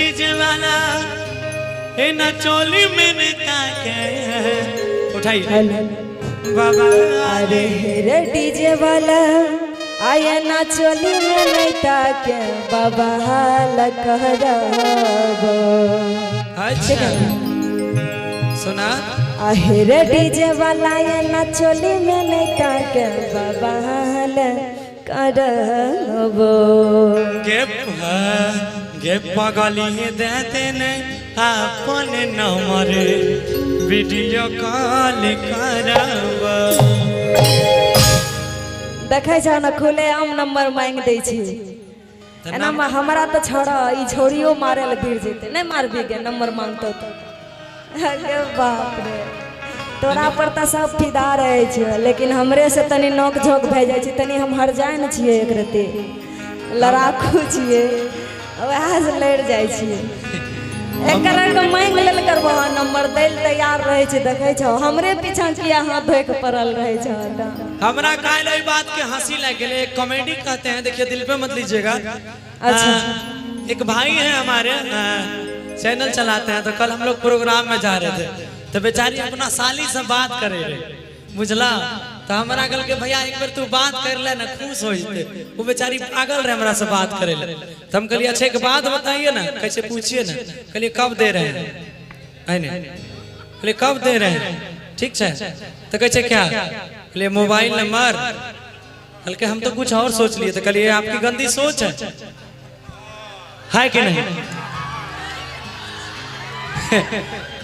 DJ वाला ए ना चोली में ताके उठाइए बाबा। अरे रे डीजे वाला आया ना चोली में नहीं ताके बाबा लकहराबो। अच्छा सुना अरे डीजे वाला आया ना चोली में नहीं ताके बाबा लकहराबो। गे पगली देते ने अपन नंबर वीडियो कॉल करब। देखे छ न खुले आम नंबर मांग दे छी एना हमरा तो छोड़ा ई छोड़ियो मारे ल भिड़ जेते नहीं मारबी के नंबर मांगतो तो। अरे बाप रे तोरा पर त सब फिदा रहे छ लेकिन हमरे से तनी नोक झोक भे जाय छी तनी हम हर जाय न छिए एक रते लड़ाकू छिए वहां से लड़ जाय छिए एक के मांग लेल करबो नंबर दैल तैयार रहे छ देखे छ हमरे पीछा किया हाथ धोए के पड़ल रहे छ। हमरा काल ई बात के हंसी लग गेले कॉमेडी कहते हैं देखिए दिल पे मत लीजिएगा। अच्छा एक भाई है हमारे चैनल चलाते हैं तो कल हम लोग प्रोग्राम में जा रहे थे तो बेचारी अपना साली से बात करे रहे बुझला तो हमरा कल के भैया एक बार तू बात कर ले ना खुश हो जते वो बेचारी पागल रहे हमरा से बात करे ले तो हम कहलिए अच्छा एक बात बताइए ना कैसे पूछिए ना कहलिए कब दे रहे हैं कहलिए कब दे रहे हैं ठीक है तो कैसे क्या कहलिए मोबाइल नंबर हल्के हम तो कुछ और सोच लिए तो कहलिए आपकी गंदी सोच है कि नहीं।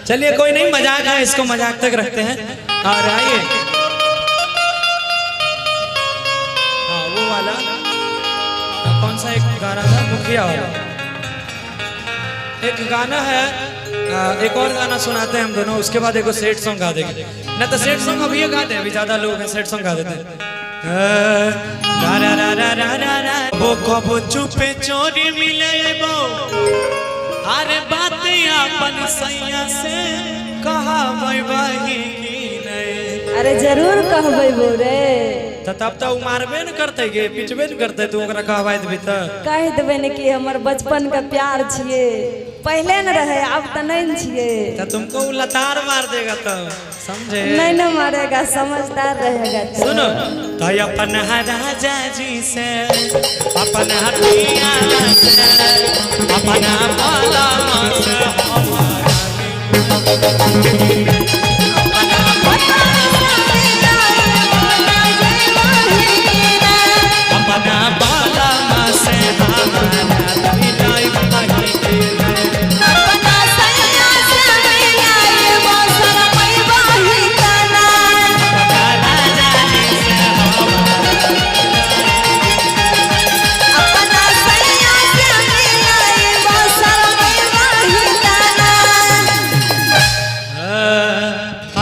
चलिए कोई नहीं मजाक है इसको मजाक तक रखते हैं और आइए हाँ वो वाला कौन सा एक गाना था मुखिया वाला एक गाना है एक और गाना सुनाते हैं हम दोनों उसके बाद एक सेट सॉन्ग गा देंगे ना तो सेट सॉन्ग अभी गाते हैं अभी ज्यादा लोग हैं सेट सॉन्ग गा देते हैं। वो कबो चुपे चोरी मिले अरे बात अपन सैया से कहा वही नहीं। अरे जरूर कहबे वो रे तब तो मारबे न करते गे पिटबे न करते तू ओकरा कहबाय देबी त कह देबे न कि हमर बचपन का प्यार छिए पहले न रहे अब त नहीं छिए त तुमको लतार मार देगा तो समझे नहीं न मारेगा समझदार रहेगा। सुनो तो अपन राजा जी से अपन हटिया से अपन बाला से अपना बाला से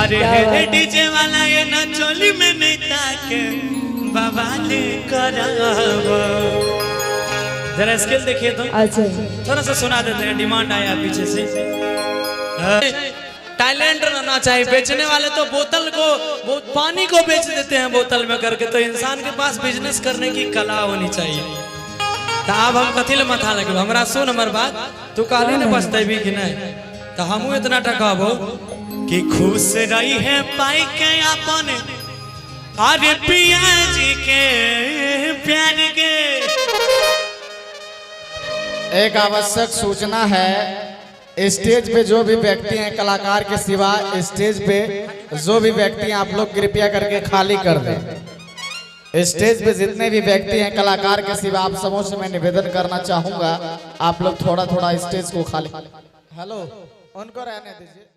अरे डीजे वाला ये ना चोली में नहीं ताके बवाले करावो जरा स्केल देखिए तो अच्छा थोड़ा सा सुना देते हैं डिमांड आया पीछे से। टैलेंट रहना चाहिए बेचने वाले तो बोतल को पानी को बेच देते हैं बोतल में करके तो इंसान के पास बिजनेस करने की कला होनी चाहिए। तो अब हम कथी ले मथा लगे हमरा सुन हमर बात तू काली ने पछतेबी कि नहीं तो हमू इतना टकाबो कि खुश रही है पाई के अपन अरे पिया जी के प्यार के। एक आवश्यक सूचना है स्टेज पे जो भी व्यक्ति हैं कलाकार के सिवा स्टेज पे जो भी व्यक्ति हैं आप लोग कृपया करके खाली कर दें। स्टेज पे जितने भी व्यक्ति हैं कलाकार के सिवा आप समूह से मैं निवेदन करना चाहूंगा आप लोग थोड़ा थोड़ा स्टेज को खाली। हेलो उनको रहने दीजिए।